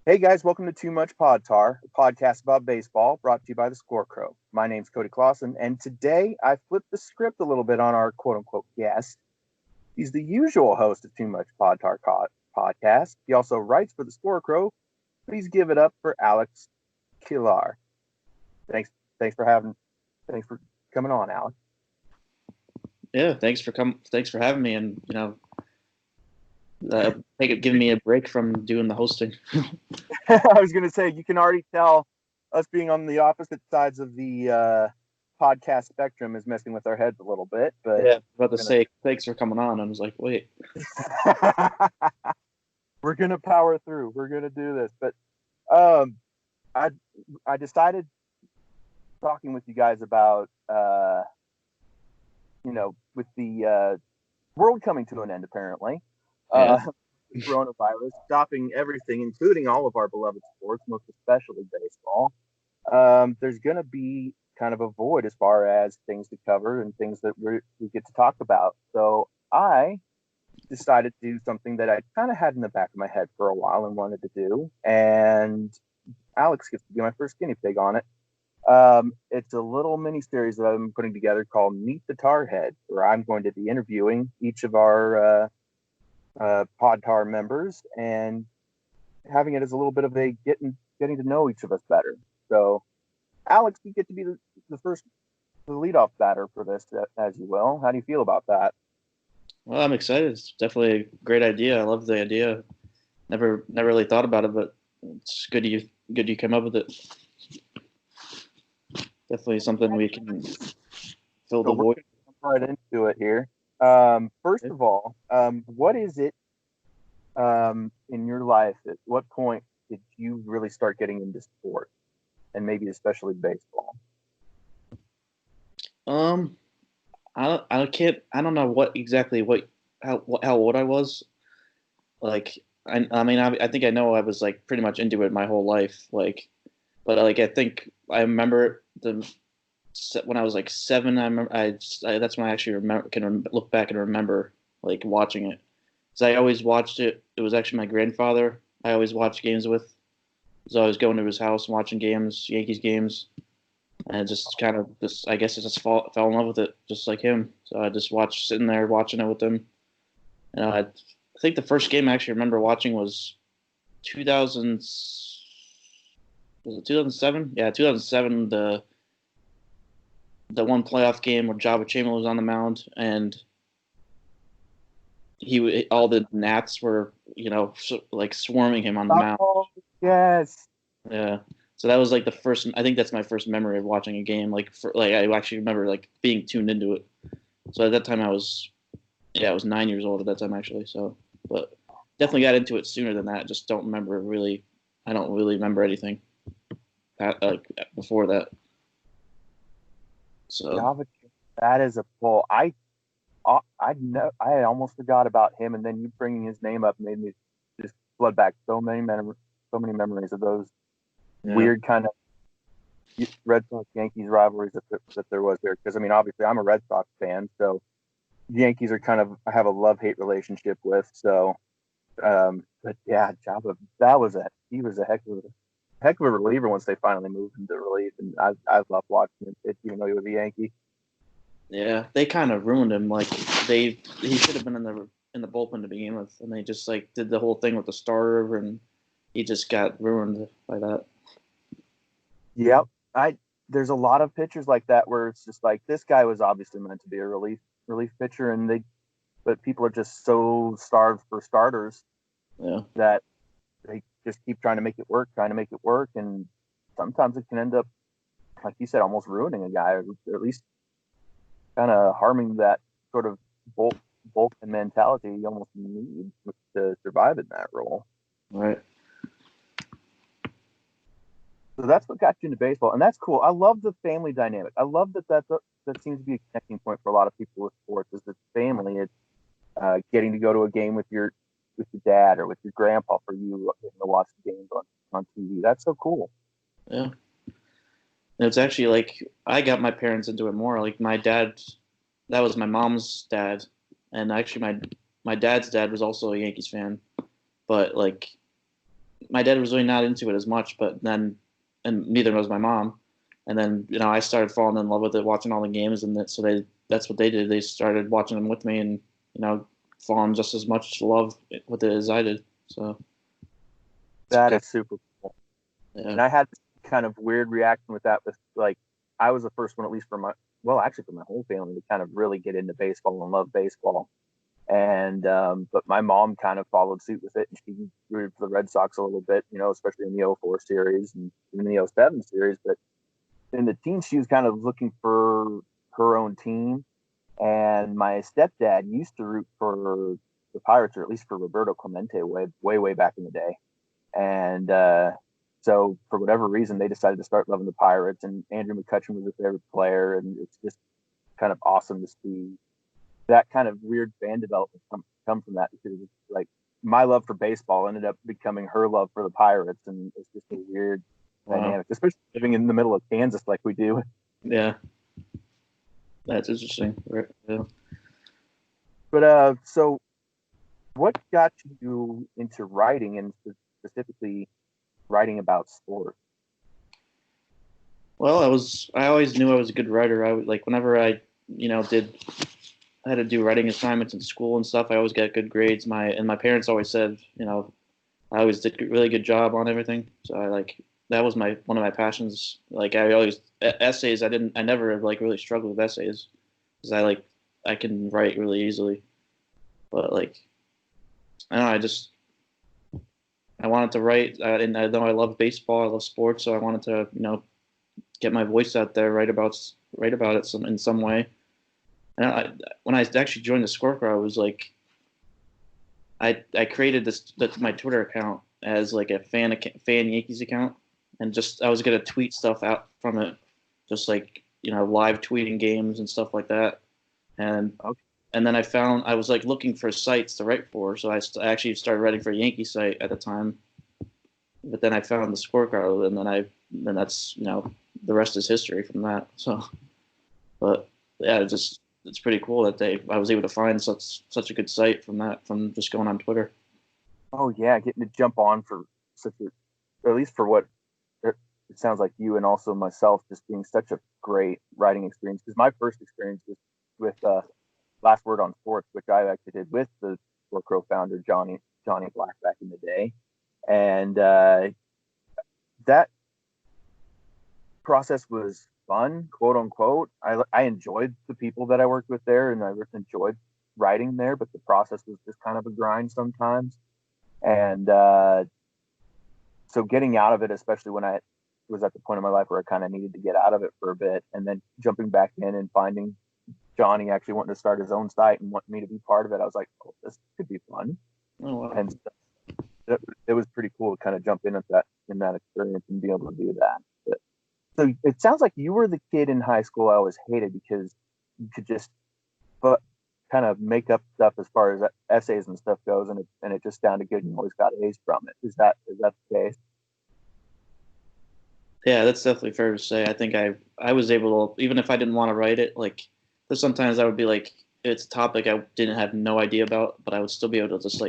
Hey guys, welcome to Too Much Podtar, a podcast about baseball brought to you by the Scorecrow. My name's Cody Clausen, and today I flipped the script a little bit on our quote-unquote guest. He's the usual host of Too Much Podtar podcast. He also writes for the Scorecrow. Please give it up for Alex Kielar. Thanks for coming on, Alex. Yeah, thanks for having me, and giving me a break from doing the hosting. I was going to say, you can already tell us being on the opposite sides of the podcast spectrum is messing with our heads a little bit. But yeah, about to say thanks for coming on. I was like, wait. We're going to power through. We're going to do this. But I decided talking with you guys about, with the world coming to an end, apparently. Coronavirus stopping everything, including all of our beloved sports, most especially baseball. There's going to be kind of a void as far as things to cover and things that we get to talk about. So I decided to do something that I kind of had in the back of my head for a while and wanted to do. And Alex gets to be my first guinea pig on it. It's a little mini series that I'm putting together called Meet the Tarhead, where I'm going to be interviewing each of our Podtar members and having it as a little bit of a getting to know each of us better. So, Alex, you get to be the leadoff batter for this, as you will. How do you feel about that? Well, I'm excited. It's definitely a great idea. I love the idea. Never really thought about it, but it's good you came up with it. Definitely something we can fill the void. Right into it here. First of all, what is it in your life? At what point did you really start getting into sport, and maybe especially baseball? I don't know how old I was. Like, I think I know I was like pretty much into it my whole life. Like, but like I think I remember when I was like 7. I remember that's when I actually look back and remember like watching it. Because I always watched it. It was actually my grandfather I always watched games with. So I was going to his house and watching games, Yankees games. And just kind of I guess I just fell in love with it, just like him. So I just sitting there watching it with him. And I think the first game I actually remember watching was 2000. Was it 2007? Yeah, 2007. The one playoff game where Jabba Chamberlain was on the mound, and all the gnats were like swarming him on the mound. Oh, yes. Yeah. So that was like the first. I think that's my first memory of watching a game. I actually remember like being tuned into it. So at that time I was 9 years old at that time actually. So, but definitely got into it sooner than that. Just don't remember really. I don't really remember anything before that. So that is a pull. I almost forgot about him, and then you bringing his name up made me just flood back so many memories of those weird kind of Red Sox Yankees rivalries that there was there. Because obviously I'm a Red Sox fan, so the Yankees are I have a love-hate relationship with. So, but yeah, Jabba, he was a heck of a reliever once they finally moved him to relief, and I love watching it, even though he was a Yankee. Yeah, they kind of ruined him. Like he should have been in the bullpen to begin with, and they just like did the whole thing with the starter, and he just got ruined by that. Yep, there's a lot of pitchers like that where it's just like this guy was obviously meant to be a relief pitcher, but people are just so starved for starters that they just keep trying to make it work, and sometimes it can end up, like you said, almost ruining a guy, or at least kind of harming that sort of bulk and mentality you almost need to survive in that role. Right. So that's what got you into baseball, and that's cool. I love the family dynamic. I love that seems to be a connecting point for a lot of people with sports, is the family. It's getting to go to a game with your dad or with your grandpa, for you getting to watch the games on TV. That's so cool. Yeah. And it's actually like I got my parents into it more. Like my dad, that was my mom's dad, and actually my dad's dad was also a Yankees fan, but like my dad was really not into it as much, but then, and neither was my mom. And then, I started falling in love with it, watching all the games, and that's what they did. They started watching them with me, and falling just as much love with it as I did. So That is super cool. yeah. And I had this kind of weird reaction with that. With like, I was the first one, at least actually for my whole family, to kind of really get into baseball and love baseball. And but my mom kind of followed suit with it, and she rooted for the Red Sox a little bit, especially in the '04 series and even the '07 series. But in the teens, she was kind of looking for her own team. And my stepdad used to root for the Pirates, or at least for Roberto Clemente, way back in the day. And so for whatever reason, they decided to start loving the Pirates, and Andrew McCutchen was their favorite player. And it's just kind of awesome to see that kind of weird fan development come from that, because it's like my love for baseball ended up becoming her love for the Pirates, and it's just a weird dynamic, especially living in the middle of Kansas like we do. Yeah, that's interesting. Yeah. But so what got you into writing, and specifically writing about sports? Well, I always knew I was a good writer. I would, like, whenever I had to do writing assignments in school and stuff, I always got good grades. My parents always said, I always did a really good job on everything. So that was one of my passions. Like, I always essays. I never like really struggled with essays, because I can write really easily. But I don't know, I wanted to write, and I know I love baseball, I love sports, so I wanted to get my voice out there, write about it in some way. And when I actually joined the Scorecard, I was like, I created my Twitter account as like a fan Yankees account, and just I was gonna tweet stuff out from it, just live tweeting games and stuff like that. And Okay. and then I was like looking for sites to write for, so I actually started writing for a Yankee site at the time. But then I found the Scorecard, and then that's the rest is history from that. So, but yeah, it's pretty cool that I was able to find such a good site from just going on Twitter. Oh yeah, getting to jump on for at least for what it sounds like you and also myself, just being such a great writing experience. Because my first experience was with Last Word on Sports, which I actually did with the Squirrel founder Johnny Black back in the day, and that process was fun, quote unquote. I enjoyed the people that I worked with there, and I enjoyed writing there, but the process was just kind of a grind sometimes. And so getting out of it, especially when I was at the point in my life where I kind of needed to get out of it for a bit, and then jumping back in and finding Johnny actually wanting to start his own site and wanting me to be part of it, I was like, oh, this could be fun. Oh, wow. And it was pretty cool to kind of jump in that experience and be able to do that. But, so it sounds like you were the kid in high school I always hated, because you could just kind of make up stuff as far as essays and stuff goes, and it just sounded good, and you always got A's from it. Is that the case? Yeah, that's definitely fair to say. I think I was able to, even if I didn't want to write it, there's sometimes I would be like, it's a topic I didn't have no idea about, but I would still be able to just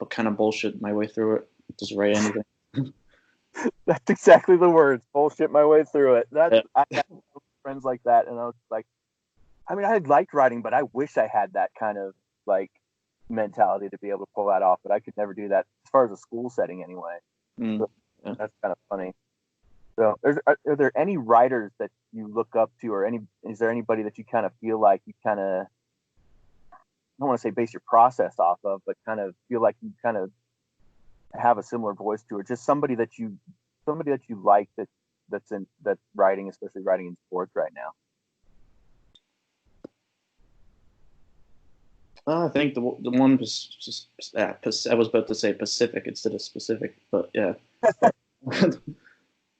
kind of bullshit my way through it, just write anything. That's exactly the words. Bullshit my way through it. Yeah. I had friends like that, and I was like, I mean, I liked writing, but I wish I had that kind of mentality to be able to pull that off. But I could never do that as far as a school setting, anyway. So that's kind of funny. So, are there any writers that you look up to, or is there anybody that you kind of feel like you kind of, I don't want to say base your process off of, but kind of feel like you kind of have a similar voice to, or just somebody that you like that's writing, especially writing in sports right now? I think the one was just I was about to say Pacific instead of specific, but yeah.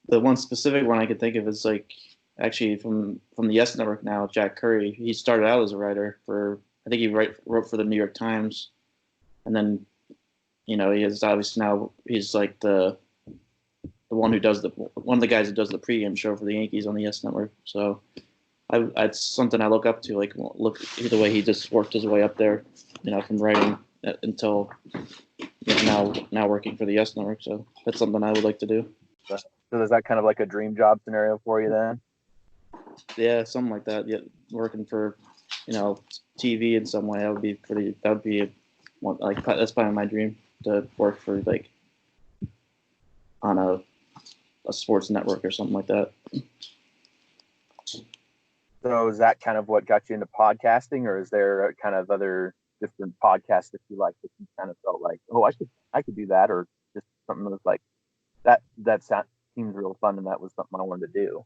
The one specific one I could think of is actually from the Yes Network now, Jack Curry. He started out as a writer for, I think he wrote for the New York Times, and then he is obviously now he's like the one who does one of the guys who does the pregame show for the Yankees on the Yes Network. So it's something I look up to. Look the way he just worked his way up there, from writing until now working for the Yes Network. So that's something I would like to do. So is that kind of like a dream job scenario for you then? Yeah, something like that. Yeah, working for TV in some way. That would be that's probably my dream, to work for like on a sports network or something like that. So is that kind of what got you into podcasting, or is there kind of other different podcasts that you like that you kind of felt like, oh, I could do that, or just something that was like seems real fun and that was something I wanted to do?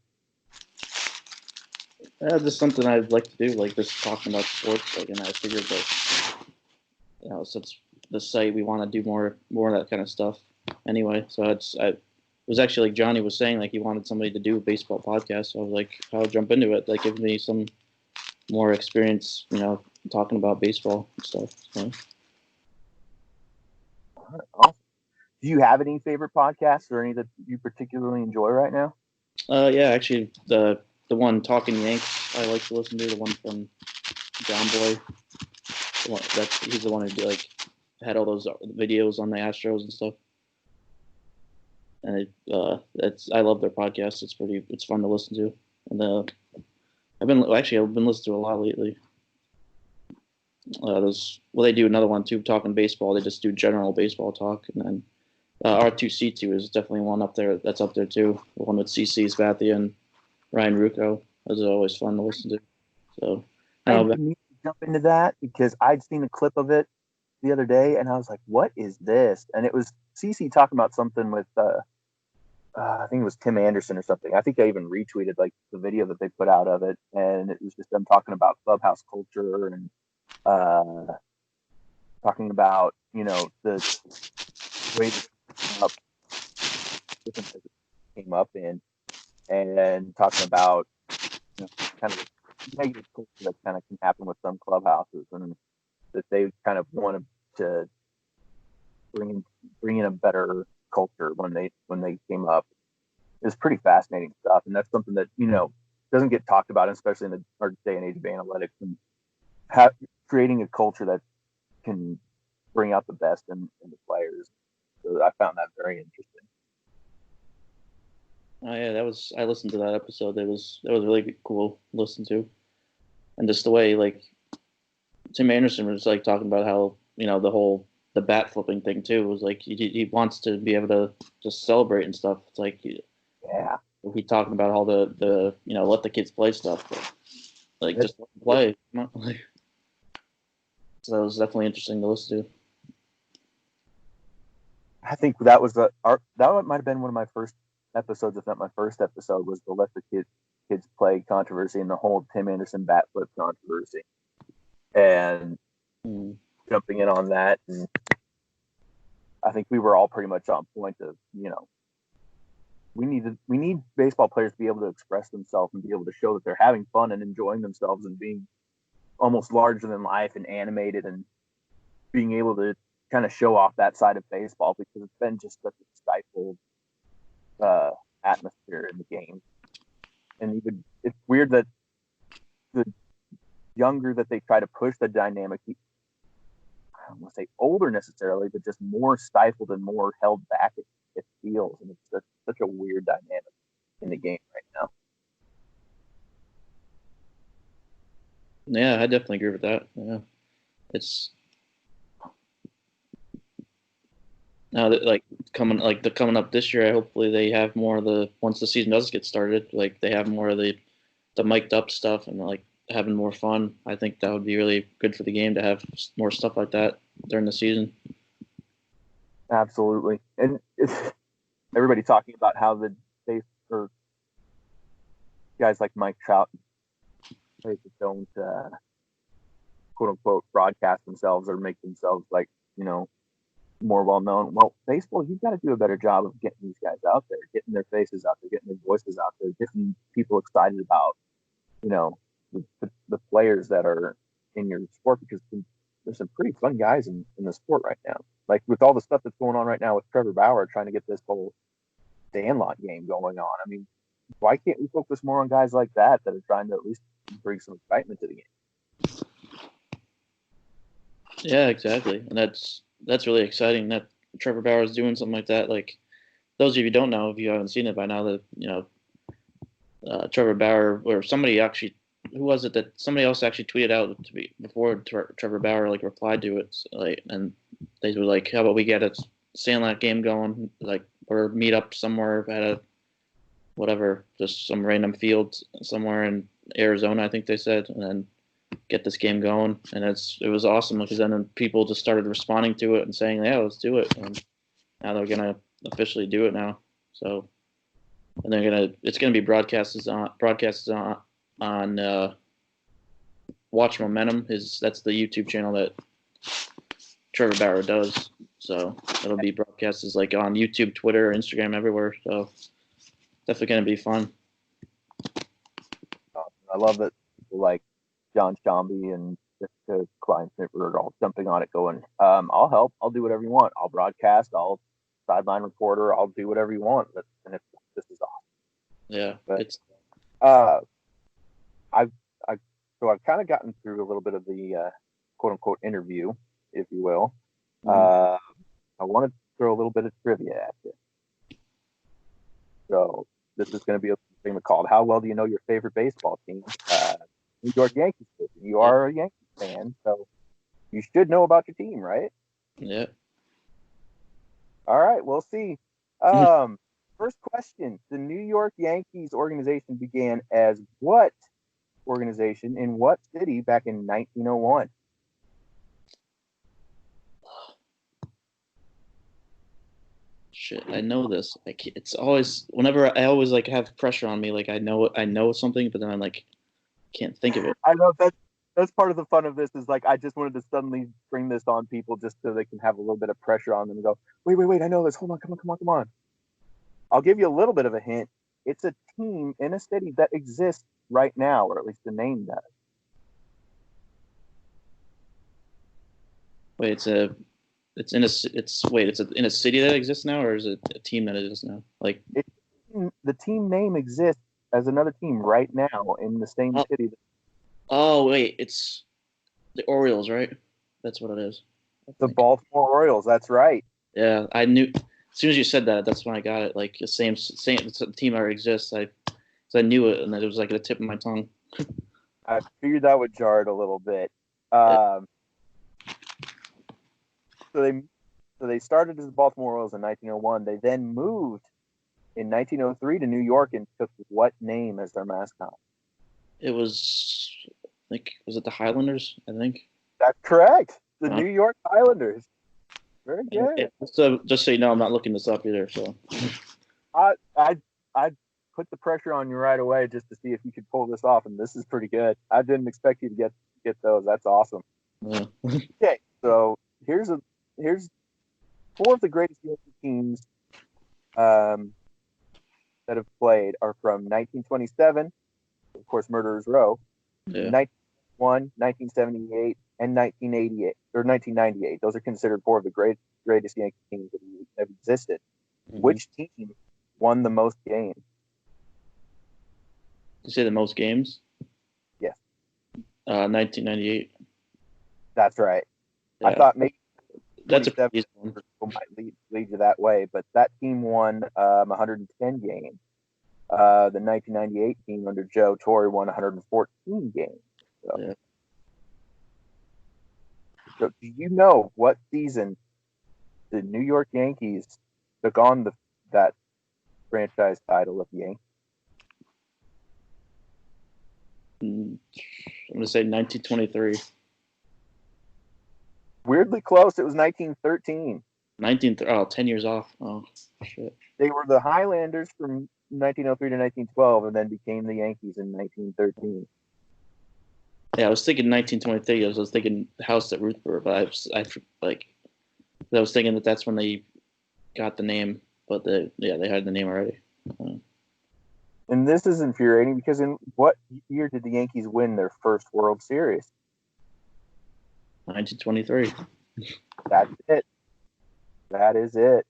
Just something I'd like to do, like just talking about sports. Like, and I figured that since the site, we want to do more of that kind of stuff anyway. So it was actually like Johnny was saying, like he wanted somebody to do a baseball podcast. So I was like, I'll jump into it. Like, give me some more experience, talking about baseball and stuff. So. Awesome. Do you have any favorite podcasts or any that you particularly enjoy right now? Yeah, actually, the one Talking Yanks I like to listen to, the one from John Boy. He's the one who like had all those videos on the Astros and stuff. And I love their podcast. It's fun to listen to. And I've been listening to a lot lately. They do another one too, talking baseball. They just do general baseball talk, and then R2C2 is definitely one up there. That's up there too. The one with CC Sabathia and Ryan Ruocco. Those are always fun to listen to. So I need to jump into that because I'd seen a clip of it the other day, and I was like, "What is this?" And it was CC talking about something with I think it was Tim Anderson or something. I think I even retweeted like the video that they put out of it, and it was just them talking about clubhouse culture and talking about the way that different came up in, and talking about kind of negative culture that kind of can happen with some clubhouses, and that they kind of wanted to bring in a better culture when they came up. Is pretty fascinating stuff, and that's something that doesn't get talked about, especially in our day and age of analytics, and creating a culture that can bring out the best in the players. So I found that very interesting. Oh yeah, I listened to that episode. That was really cool to listen to, and just the way like Tim Anderson was like talking about how the bat flipping thing too was like he wants to be able to just celebrate and stuff. It's like yeah, he talking about all the let the kids play stuff, but, like just play. So that was definitely interesting to listen to. I think that was that might have been one of my first episodes, if not my first episode, was the let the kids play controversy and the whole Tim Anderson bat flip controversy, and jumping in on that. And I think we were all pretty much on point of we need baseball players to be able to express themselves and be able to show that they're having fun and enjoying themselves and being almost larger than life and animated and being able to kind of show off that side of baseball, because it's been just such a stifled atmosphere in the game. And even it's weird that the younger that they try to push the dynamic, I don't want to say older necessarily, but just more stifled and more held back it feels. And it's such a weird dynamic in the game right now. Yeah, I definitely agree with that. Yeah, it's now that coming up this year. Hopefully they have more of once the season does get started, like they have more of the mic'd up stuff and like having more fun. I think that would be really good for the game to have more stuff like that during the season. Absolutely, and it's everybody talking about how or guys like Mike Trout don't quote unquote broadcast themselves or make themselves like more well known. Well, baseball, you've got to do a better job of getting these guys out there, getting their faces out there, getting their voices out there, getting people excited about the players that are in your sport, because there's some pretty fun guys in the sport right now. Like with all the stuff that's going on right now with Trevor Bauer trying to get this whole Sandlot game going on. I mean, why can't we focus more on guys like that are trying to at least bring some excitement to the game? Yeah, exactly, and that's really exciting that Trevor Bauer is doing something like that. Like those of you who don't know, if you haven't seen it by now, that Trevor Bauer or somebody actually, who was it that somebody else actually tweeted out to be before Trevor Bauer like replied to it, like, and they were like, "How about we get a Sandlot game going, like, or meet up somewhere at a whatever, just some random field somewhere in Arizona, I think they said, and then get this game going." And it was awesome because then people just started responding to it and saying, "Yeah, let's do it." And now they're gonna officially do it now. So, and it's gonna be broadcasted on Watch Momentum. That's the YouTube channel that Trevor Bauer does. So it'll be broadcasted like on YouTube, Twitter, Instagram, everywhere. So definitely gonna be fun. I love that people like John Shambi and Jessica Klein-Smith are all jumping on it, going, "I'll help. I'll do whatever you want. I'll broadcast. I'll sideline reporter. I'll do whatever you want." And this is awesome. Yeah, But it's uh, I've I so I've kind of gotten through a little bit of the quote unquote interview, if you will. Uh, I want to throw a little bit of trivia at you. So this is going to be a thing called "How well do you know your favorite baseball team?" New York Yankees. You yeah, are a Yankees fan, so you should know about your team, right? yeah. All right, we'll see. First question: the New York Yankees organization began as what organization in what city back in 1901? Shit, I know this. It's always whenever I always like have pressure on me. Like I know something, but then I'm like can't think of it. I know that's part of the fun of this is like I just wanted to suddenly bring this on people just so they can have a little bit of pressure on them and go, wait, I know this. Hold on, come on. I'll give you a little bit of a hint. It's a team in a city that exists right now, or at least the name does. Wait, it's in a city that exists now, or is it a team that exists now? Like, It, the team name exists as another team right now in the same oh, city. oh wait, it's the Orioles, right? That's what it is. I The think. Baltimore Orioles. That's right. Yeah, I knew. As soon as you said that, that's when I got it. Like the same it's a team already exists. I knew it, and it was like at the tip of my tongue. I figured that would jar it a little bit. Yeah. Um, so they started as the Baltimore Orioles in 1901. They then moved in 1903 to New York and took what name as their mascot? It was like was it the Highlanders? I think. That's correct. The Uh, New York Islanders. Very good. so just so you know, I'm not looking this up either. So I I I put the pressure on you right away just to see if you could pull this off, and this is pretty good. I didn't expect you to get those. That's awesome. yeah. Okay, so here's four of the greatest Yankee teams um, that have played are from 1927, of course, Murderers Row, Yeah. 1901, 1978, and 1988 or 1998. Those are considered four of the greatest Yankee teams that have existed. Mm-hmm. Which team won the most games? You say the most games? Yes, 1998. that's right. I Yeah, thought maybe that's a 27 pretty easy one. might lead you that way, but that team won 110 games. The 1998 team under Joe Torre won 114 games. So, Yeah. so do you know what season the New York Yankees took on that franchise title of Yankee? I'm gonna say 1923. Weirdly close. It was 1913. 10 years off. Oh shit. They were the Highlanders from 1903 to 1912, and then became the Yankees in 1913. Yeah, I was thinking 1923. I was thinking house at Ruthburg, but I was thinking that's when they got the name, but they had the name already. And this is infuriating because in what year did the Yankees win their first World Series? 1923. That's it. That is it.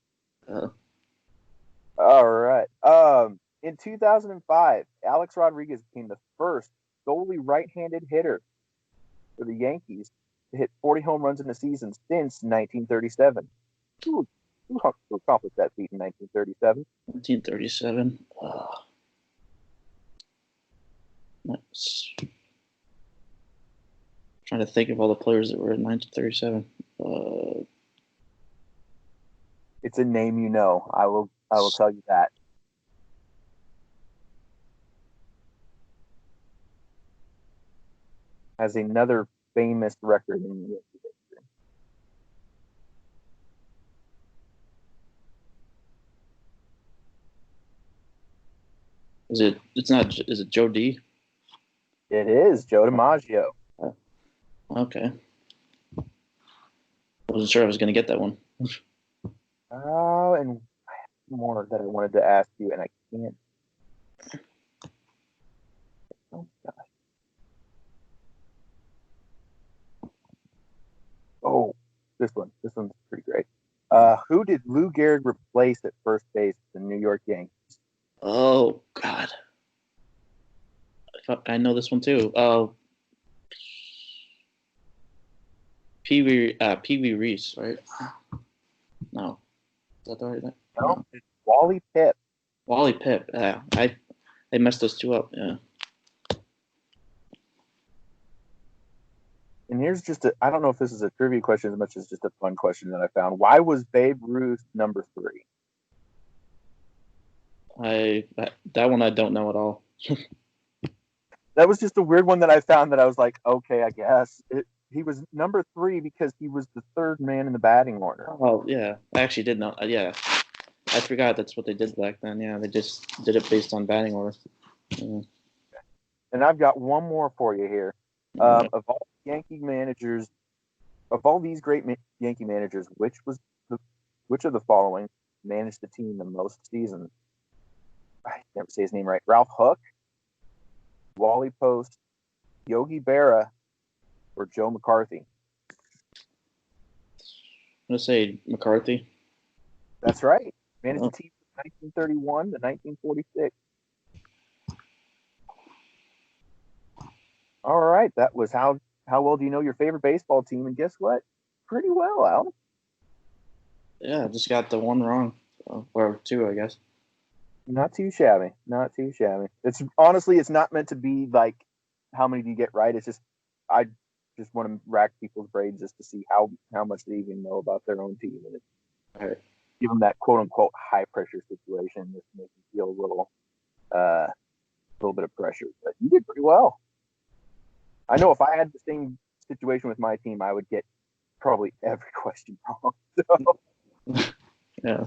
Uh, All right. In 2005, Alex Rodriguez became the first solely right-handed hitter for the Yankees hit 40 home runs in a season since 1937. Who accomplished that feat in 1937? 1937. Trying to think of all the players that were in 1937. It's a name you know. I will tell you that. Has another famous record in the Yankee history. Is it Joe D? It is Joe DiMaggio. Okay. Wasn't sure I was going to get that one. Oh, and more that I wanted to ask you, and I can't. Oh gosh. Oh, this one's pretty great. Who did Lou Gehrig replace at first base for the New York Yankees? Oh God, I know this one too. Pee Wee Reese, right? No, is that the right name? No, it's Wally Pipp. Wally Pipp. Yeah, they messed those two up. Yeah. And here's I don't know if this is a trivia question as much as just a fun question that I found. Why was Babe Ruth number 3? That one I don't know at all. That was just a weird one that I found that I was like, okay, I guess. He was number 3 because he was the third man in the batting order. Oh, yeah. I actually did know. Yeah. I forgot that's what they did back then. Yeah, they just did it based on batting order. Yeah. And I've got one more for you here. Right. Of all Yankee managers, of all these great Yankee managers, which of the following managed the team the most seasons? I never say his name right. Ralph Hook, Wally Post, Yogi Berra, or Joe McCarthy? I'm going to say McCarthy. That's right. Managed the team from 1931 to 1946. All right. That was how well do you know your favorite baseball team? And guess what? Pretty well, Al. Yeah, I just got the one wrong. Or two, I guess. Not too shabby. Not too shabby. It's honestly, it's not meant to be like how many do you get right. It's just I just want to rack people's brains just to see how much they even know about their own team, and give them that quote unquote high pressure situation. Just make you feel a little bit of pressure. But you did pretty well. I know if I had the same situation with my team, I would get probably every question wrong. Yeah.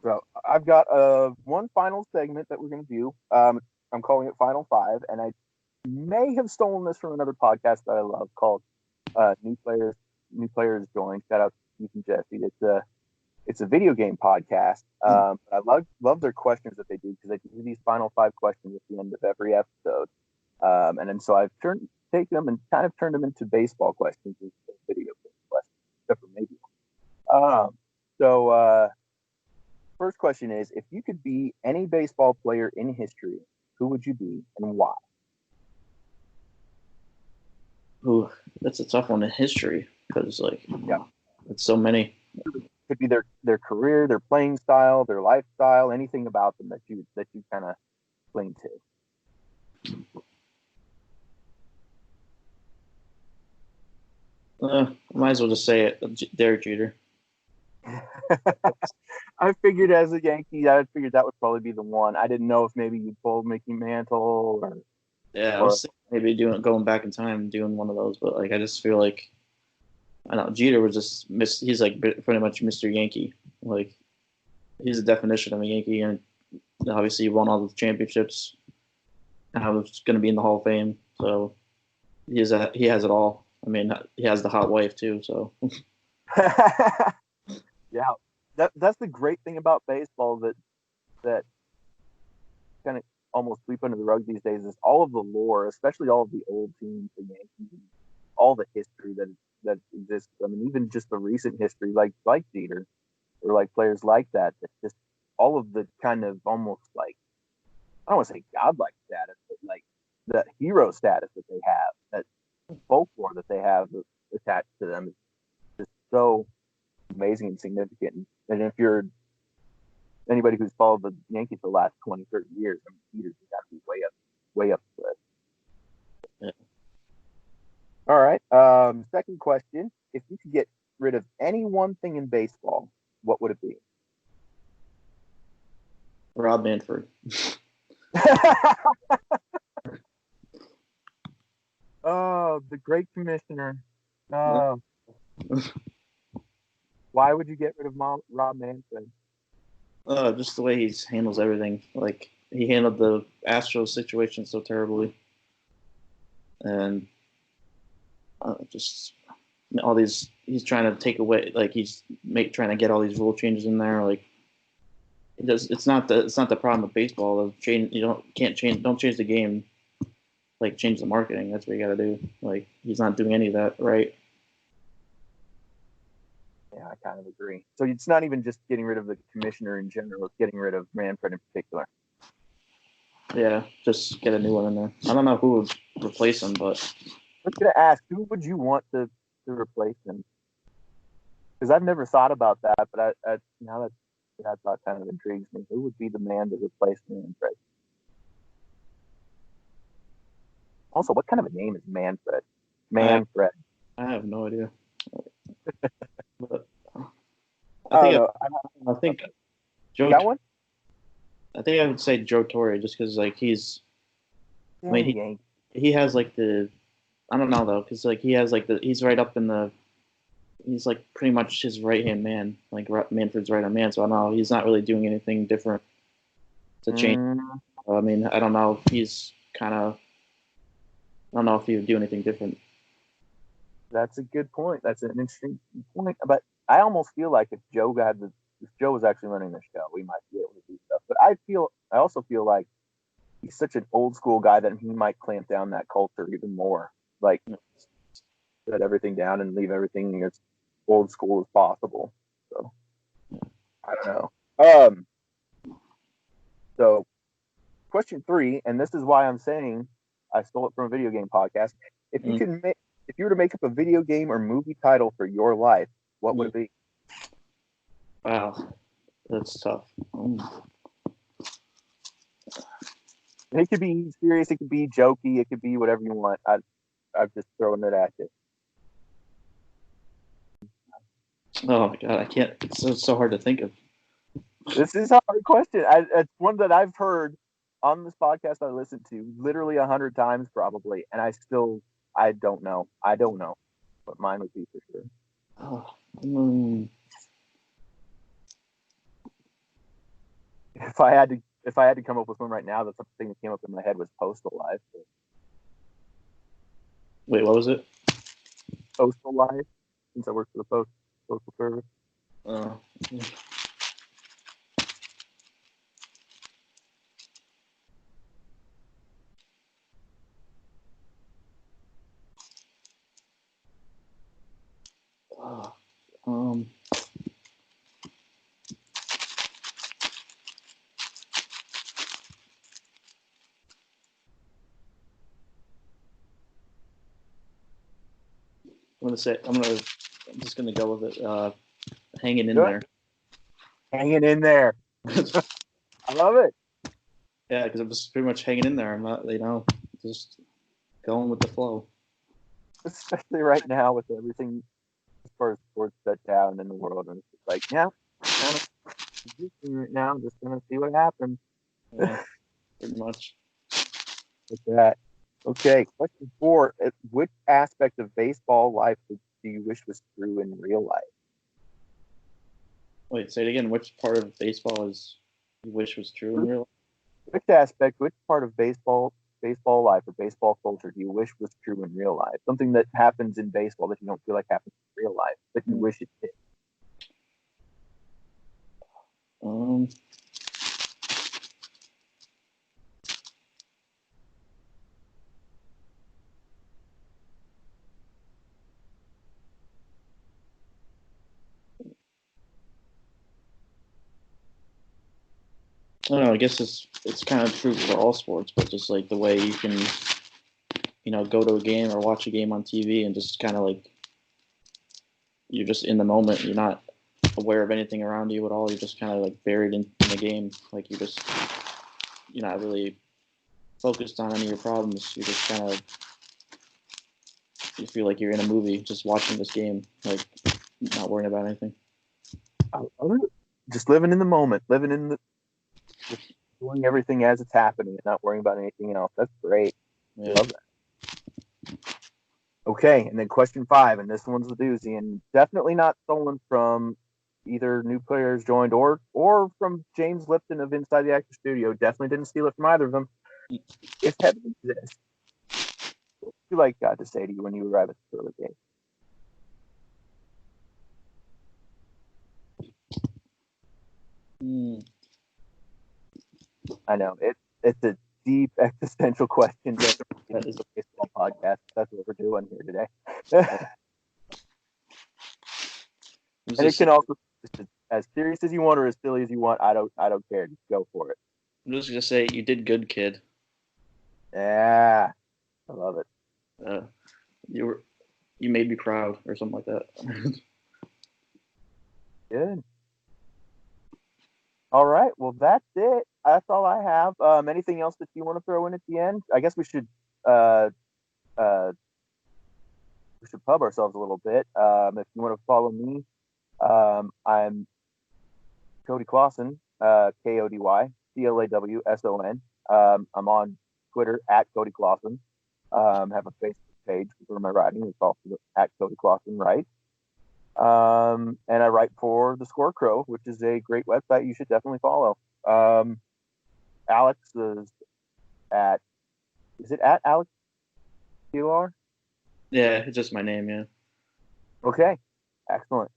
So I've got one final segment that we're going to do. I'm calling it Final Five, and I may have stolen this from another podcast that I love called New Players Join. Shout out to Keith and Jesse. It's a video game podcast. I love their questions that they do because they do these Final Five questions at the end of every episode. And then so I've taken them and kind of turned them into baseball questions instead of video game questions, except for maybe one. So first question is, if you could be any baseball player in history, who would you be and why? Ooh, that's a tough one in history because it's so many. Could be their career, their playing style, their lifestyle, anything about them that you kind of cling to. Might as well just say it, Derek Jeter. I figured as a Yankee, I figured that would probably be the one. I didn't know if maybe you'd pull Mickey Mantle or. Yeah, I was thinking maybe going back in time and doing one of those, but I just feel like I don't know. Jeter was just he's like pretty much Mr. Yankee. Like he's the definition of a Yankee, and obviously he won all the championships. And I was going to be in the Hall of Fame, so he has it all. I mean, he has the hot wife too. So yeah, that's the great thing about baseball that kind of almost sweep under the rug these days is all of the lore, especially all of the old teams, the Yankees, all the history that exists. I mean, even just the recent history, like Jeter, or like players like that just all of the kind of almost like I don't want to say godlike status, but like the hero status that they have. folklore that they have attached to them is just so amazing and significant. And if you're anybody who's followed the Yankees the last 20, 30 years, I mean, Peter's got to be way up the list. Yeah. All right. Second question: if you could get rid of any one thing in baseball, what would it be? Rob Manfred. Oh, the great commissioner. Oh, why would you get rid of Rob Manfred? Just the way he handles everything. Like he handled the Astros situation so terribly, and just all these. He's trying to take away. Like he's trying to get all these rule changes in there. Like it does. It's not the problem with baseball. Change. Can't change. Don't change the game. Like change the marketing. That's what you got to do. Like he's not doing any of that right. Yeah, I kind of agree. So it's not even just getting rid of the commissioner in general; it's getting rid of Manfred in particular. Yeah, just get a new one in there. I don't know who would replace him, but I was gonna ask, who would you want to replace him? Because I've never thought about that, but now that thought kind of intrigues me. Who would be the man to replace Manfred? Also, what kind of a name is Manfred? Manfred. I have no idea. But I don't know. I think Joe. You got one? I think I would say Joe Torre just because like he's. I mean he has like the. I don't know though because like he has like he's right up in the. He's like pretty much his right hand man, like Manfred's right hand man. So I don't know. He's not really doing anything different to change. I mean, I don't know. He's kind of. I don't know if he would do anything different. That's a good point. That's an interesting point. But I almost feel like if Joe was actually running the show, we might be able to do stuff. But I also feel like he's such an old school guy that he might clamp down that culture even more. Like shut everything down and leave everything as old school as possible. So I don't know. So question 3, and this is why I'm saying I stole it from a video game podcast. If you were to make up a video game or movie title for your life, what would it be? Wow, that's tough. It could be serious, it could be jokey, it could be whatever you want. I'm just throwing it at you. Oh my god, I can't. It's so hard to think of. This is a hard question. It's one that I've heard on this podcast I listened to literally 100 times probably, and I don't know. I don't know what mine would be for sure. If I had to come up with one right now, the thing that came up in my head was Postal Life. Wait, what was it? Postal Life, since I work for the Postal Service. I'm just gonna go with it. Hanging in there. Hanging in there. I love it. Yeah, because I'm just pretty much hanging in there. I'm not, just going with the flow. Especially right now with everything as far as sports shut down in the world, and it's just like, yeah, right now, I'm just gonna see what happens. Yeah, pretty much. With that. Okay, question 4. Which aspect of baseball life do you wish was true in real life? Wait, say it again. Which part of baseball you wish was true in real life? Which part of baseball life or baseball culture do you wish was true in real life? Something that happens in baseball that you don't feel like happens in real life, that you wish it did. I don't know. I guess it's kind of true for all sports, but just like the way you can go to a game or watch a game on TV and just kind of like you're just in the moment. You're not aware of anything around you at all. You're just kind of like buried in the game. Like you're not really focused on any of your problems. You're just kind of you feel like you're in a movie just watching this game, like not worrying about anything. Just living in the moment, just doing everything as it's happening and not worrying about anything else. That's great. Yeah. Love that. Okay, and then question 5, and this one's a doozy, and definitely not stolen from either new players joined or from James Lipton of Inside the Actor Studio. Definitely didn't steal it from either of them. If heaven exists, what would you like God to say to you when you arrive at the pearly gate? I know it's a deep existential question. That is a baseball podcast. That's what we're doing here today. And it can also just as serious as you want or as silly as you want. I don't care. Just go for it. I'm just gonna say you did good, kid. Yeah, I love it. You made me proud or something like that. Good. All right. Well, that's it. That's all I have. Anything else that you want to throw in at the end? I guess we should uh, pub ourselves a little bit. If you want to follow me, I'm Cody Clausen, KodyClawson. I'm on Twitter at Cody Clausen. Have a Facebook page for my writing. It's also at Cody Clausen Writes. And I write for The Score Crow, which is a great website you should definitely follow. Alex is at Alex Kielar? Yeah, it's just my name, yeah. Okay, excellent.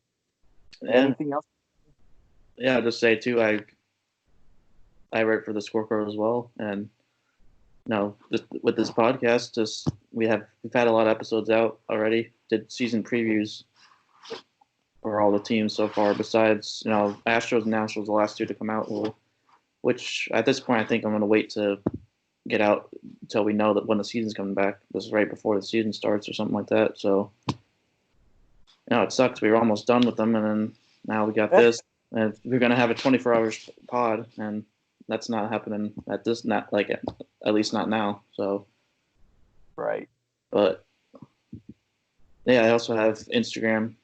Yeah. Anything else? Yeah, I'll just say too, I write for The Score Crow as well, and just with this podcast, we've had a lot of episodes out already. Did season previews for all the teams so far. Besides, Astros and Nationals, the last two to come out. Which at this point, I think I'm going to wait to get out until we know that when the season's coming back. This is right before the season starts or something like that. So, it sucks. We were almost done with them, and then now we got this. And we're going to have a 24-hour pod, and that's not happening at least not now. So, right. But yeah, I also have Instagram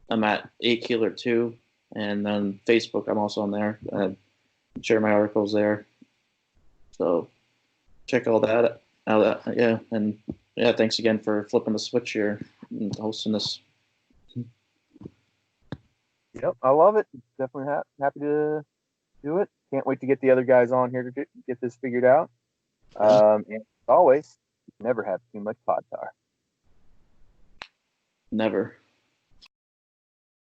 I'm at Kielar 2, and then Facebook I'm also on there. I share my articles there. So check all that out. Yeah, and yeah, thanks again for flipping the switch here and hosting this. Yep, I love it. Definitely happy to do it. Can't wait to get the other guys on here to get this figured out. And as always, never have too much pod tar. Never.